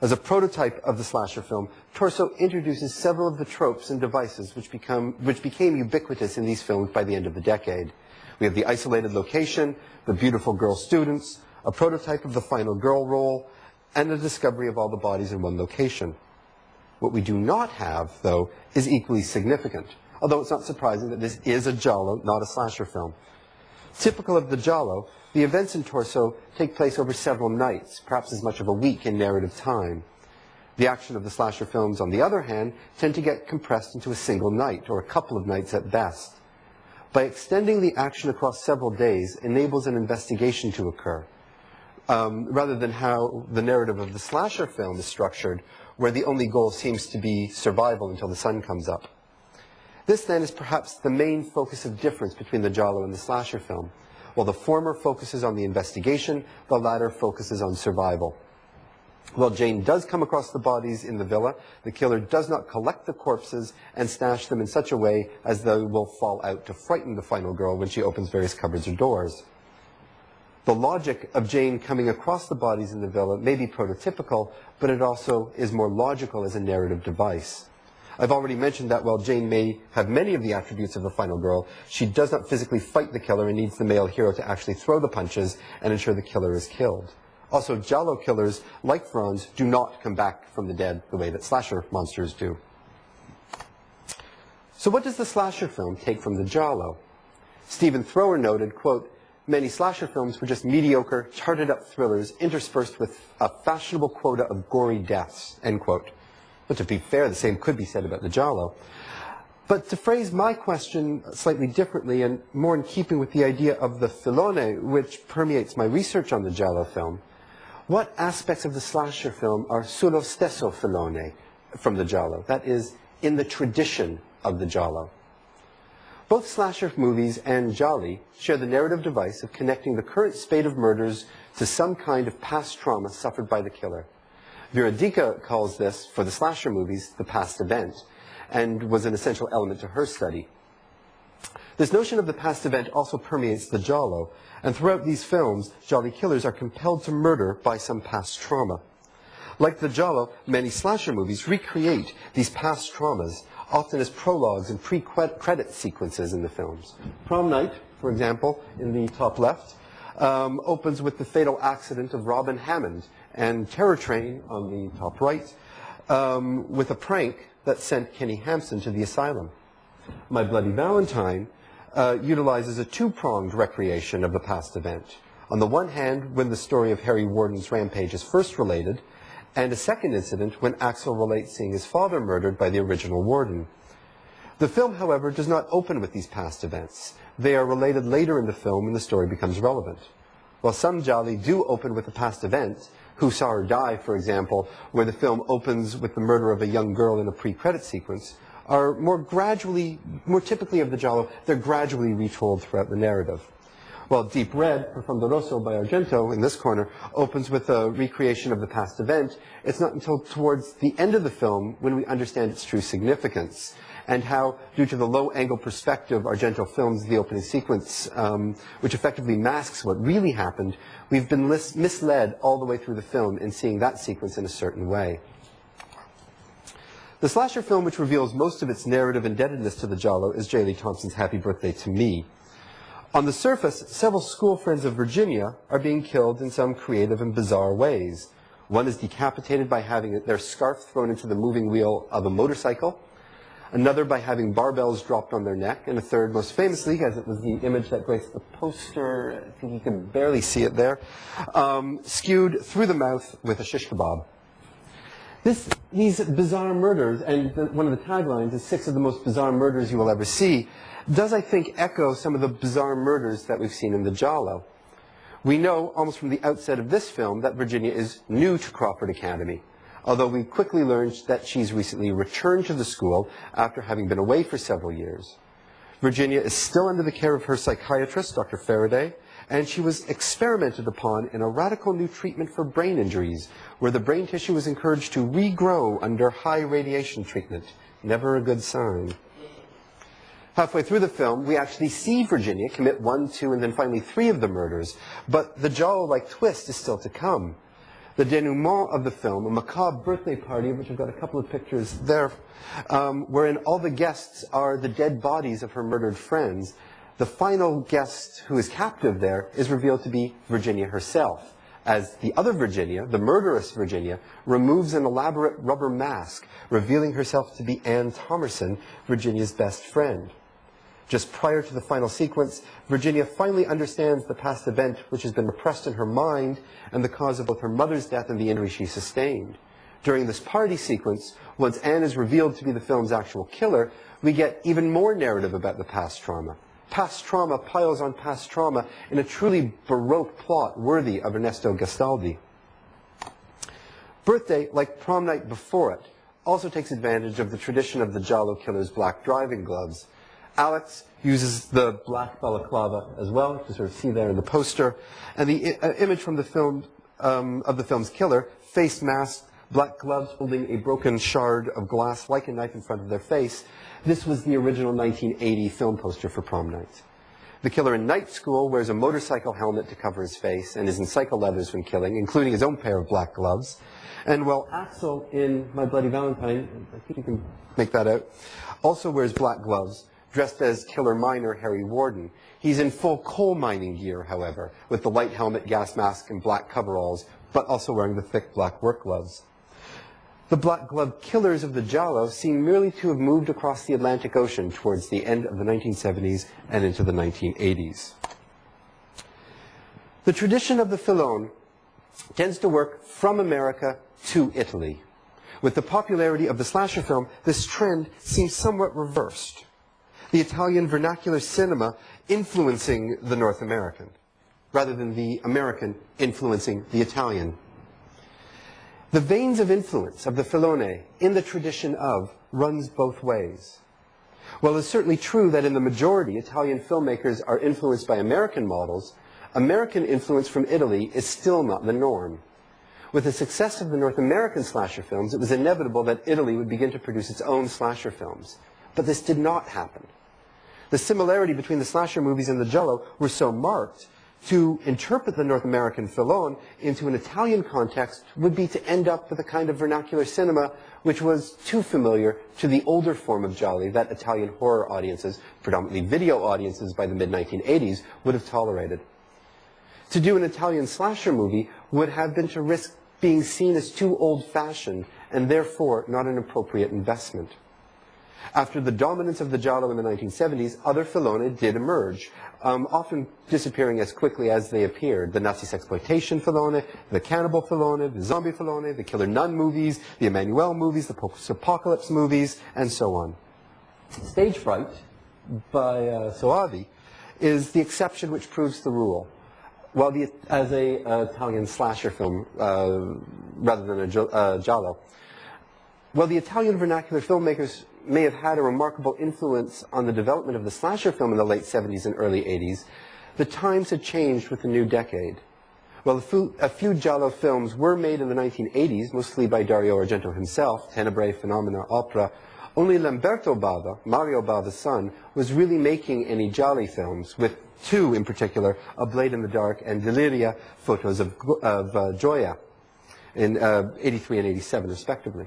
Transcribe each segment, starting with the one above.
As a prototype of the slasher film, Torso introduces several of the tropes and devices which became ubiquitous in these films by the end of the decade. We have the isolated location, the beautiful girl students, a prototype of the final girl role, and the discovery of all the bodies in one location. What we do not have, though, is equally significant, although it's not surprising that this is a Giallo, not a slasher film. Typical of the Giallo, the events in Torso take place over several nights, perhaps as much of a week in narrative time. The action of the slasher films, on the other hand, tend to get compressed into a single night, or a couple of nights at best. By extending the action across several days enables an investigation to occur, rather than how the narrative of the slasher film is structured, where the only goal seems to be survival until the sun comes up. This, then, is perhaps the main focus of difference between the Giallo and the slasher film. While the former focuses on the investigation, the latter focuses on survival. While Jane does come across the bodies in the villa, the killer does not collect the corpses and stash them in such a way as they will fall out to frighten the final girl when she opens various cupboards or doors. The logic of Jane coming across the bodies in the villa may be prototypical, but it also is more logical as a narrative device. I've already mentioned that while Jane may have many of the attributes of the final girl, she does not physically fight the killer and needs the male hero to actually throw the punches and ensure the killer is killed. Also, Giallo killers, like Franz, do not come back from the dead the way that slasher monsters do. So what does the slasher film take from the Giallo? Stephen Thrower noted, quote, "Many slasher films were just mediocre, charted-up thrillers interspersed with a fashionable quota of gory deaths," end quote. But to be fair, the same could be said about the Giallo. But to phrase my question slightly differently and more in keeping with the idea of the filone which permeates my research on the Giallo film, what aspects of the slasher film are sullo stesso filone from the Giallo? That is, in the tradition of the Giallo. Both slasher movies and Gialli share the narrative device of connecting the current spate of murders to some kind of past trauma suffered by the killer. Viradika calls this, for the slasher movies, the past event, and was an essential element to her study. This notion of the past event also permeates the Giallo, and throughout these films, Gialli killers are compelled to murder by some past trauma. Like the Giallo, many slasher movies recreate these past traumas, often as prologues and pre-credit sequences in the films. Prom Night, for example, in the top left, opens with the fatal accident of Robin Hammond, and Terror Train, on the top right, with a prank that sent Kenny Hampson to the asylum. My Bloody Valentine utilizes a two-pronged recreation of the past event. On the one hand, when the story of Harry Warden's rampage is first related, and a second incident when Axel relates seeing his father murdered by the original Warden. The film, however, does not open with these past events. They are related later in the film when the story becomes relevant. While some Gialli do open with a past event, Who Saw Her Die, for example, where the film opens with the murder of a young girl in a pre-credit sequence, are more typically of the Giallo, they're gradually retold throughout the narrative. While Deep Red, Profondo Rosso by Argento, in this corner, opens with a recreation of the past event, it's not until towards the end of the film when we understand its true significance, and how, due to the low-angle perspective Argento films the opening sequence, which effectively masks what really happened, we've been misled all the way through the film in seeing that sequence in a certain way. The slasher film which reveals most of its narrative indebtedness to the Giallo is J. Lee Thompson's Happy Birthday to Me. On the surface, several school friends of Virginia are being killed in some creative and bizarre ways. One is decapitated by having their scarf thrown into the moving wheel of a motorcycle, another by having barbells dropped on their neck, and a third, most famously, as it was the image that graced the poster, I think you can barely see it there, skewed through the mouth with a shish kebab. These bizarre murders, and one of the taglines is 6 of the most bizarre murders you will ever see, does, I think, echo some of the bizarre murders that we've seen in the Giallo. We know, almost from the outset of this film, that Virginia is new to Crawford Academy, although we quickly learned that she's recently returned to the school after having been away for several years. Virginia is still under the care of her psychiatrist, Dr. Faraday, and she was experimented upon in a radical new treatment for brain injuries, where the brain tissue was encouraged to regrow under high radiation treatment. Never a good sign. Halfway through the film, we actually see Virginia commit 1, 2, and then finally 3 of the murders, but the Giallo-like twist is still to come. The denouement of the film, a macabre birthday party, of which I've got a couple of pictures there, wherein all the guests are the dead bodies of her murdered friends. The final guest who is captive there is revealed to be Virginia herself, as the other Virginia, the murderous Virginia, removes an elaborate rubber mask, revealing herself to be Anne Thomerson, Virginia's best friend. Just prior to the final sequence, Virginia finally understands the past event which has been repressed in her mind and the cause of both her mother's death and the injury she sustained. During this party sequence, once Anne is revealed to be the film's actual killer, we get even more narrative about the past trauma. Past trauma piles on past trauma in a truly Baroque plot worthy of Ernesto Gastaldi. Birthday, like Prom Night before it, also takes advantage of the tradition of the Giallo killer's black driving gloves. Alex uses the black balaclava as well, you can sort of see there in the poster, and the image from the film of the film's killer, face masked, black gloves holding a broken shard of glass like a knife in front of their face. This was the original 1980 film poster for Prom Night. The killer in Night School wears a motorcycle helmet to cover his face and is in cycle leathers when killing, including his own pair of black gloves. And while Axel in My Bloody Valentine, I think you can make that out, also wears black gloves, dressed as killer miner Harry Warden. He's in full coal mining gear, however, with the light helmet, gas mask, and black coveralls, but also wearing the thick black work gloves. The black glove killers of the Giallo seem merely to have moved across the Atlantic Ocean towards the end of the 1970s and into the 1980s. The tradition of the filone tends to work from America to Italy. With the popularity of the slasher film, this trend seems somewhat reversed. The Italian vernacular cinema influencing the North American, rather than the American influencing the Italian. The veins of influence of the filone in the tradition of runs both ways. While it's certainly true that in the majority Italian filmmakers are influenced by American models, American influence from Italy is still not the norm. With the success of the North American slasher films, it was inevitable that Italy would begin to produce its own slasher films. But this did not happen. The similarity between the slasher movies and the Giallo were so marked, to interpret the North American filone into an Italian context would be to end up with a kind of vernacular cinema which was too familiar to the older form of Giallo that Italian horror audiences, predominantly video audiences by the mid-1980s, would have tolerated. To do an Italian slasher movie would have been to risk being seen as too old-fashioned and therefore not an appropriate investment. After the dominance of the Giallo in the 1970s, other filone did emerge, often disappearing as quickly as they appeared. The Nazi sexploitation filone, the cannibal filone, the zombie filone, the killer nun movies, the Emmanuel movies, the post-apocalypse movies, and so on. Stage Fright by Soavi is the exception which proves the rule. While as an Italian slasher film, rather than a Giallo, while the Italian vernacular filmmakers may have had a remarkable influence on the development of the slasher film in the late 70s and early 80s, the times had changed with the new decade. While a few Giallo films were made in the 1980s, mostly by Dario Argento himself, Tenebrae, Phenomena, Opera, only Lamberto Bava, Mario Bava's son, was really making any Gialli films, with two in particular, A Blade in the Dark and Deliria, Photos of Gioia, in 83 and 87 respectively.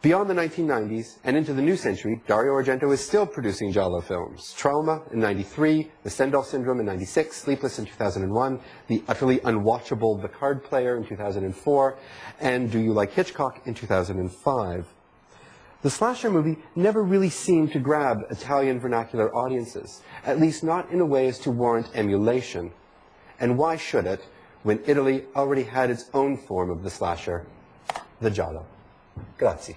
Beyond the 1990s and into the new century, Dario Argento is still producing Giallo films. Trauma in 93, The Stendhal Syndrome in 96, Sleepless in 2001, the utterly unwatchable The Card Player in 2004, and Do You Like Hitchcock in 2005. The slasher movie never really seemed to grab Italian vernacular audiences, at least not in a way as to warrant emulation. And why should it, when Italy already had its own form of the slasher, the Giallo? Grazie.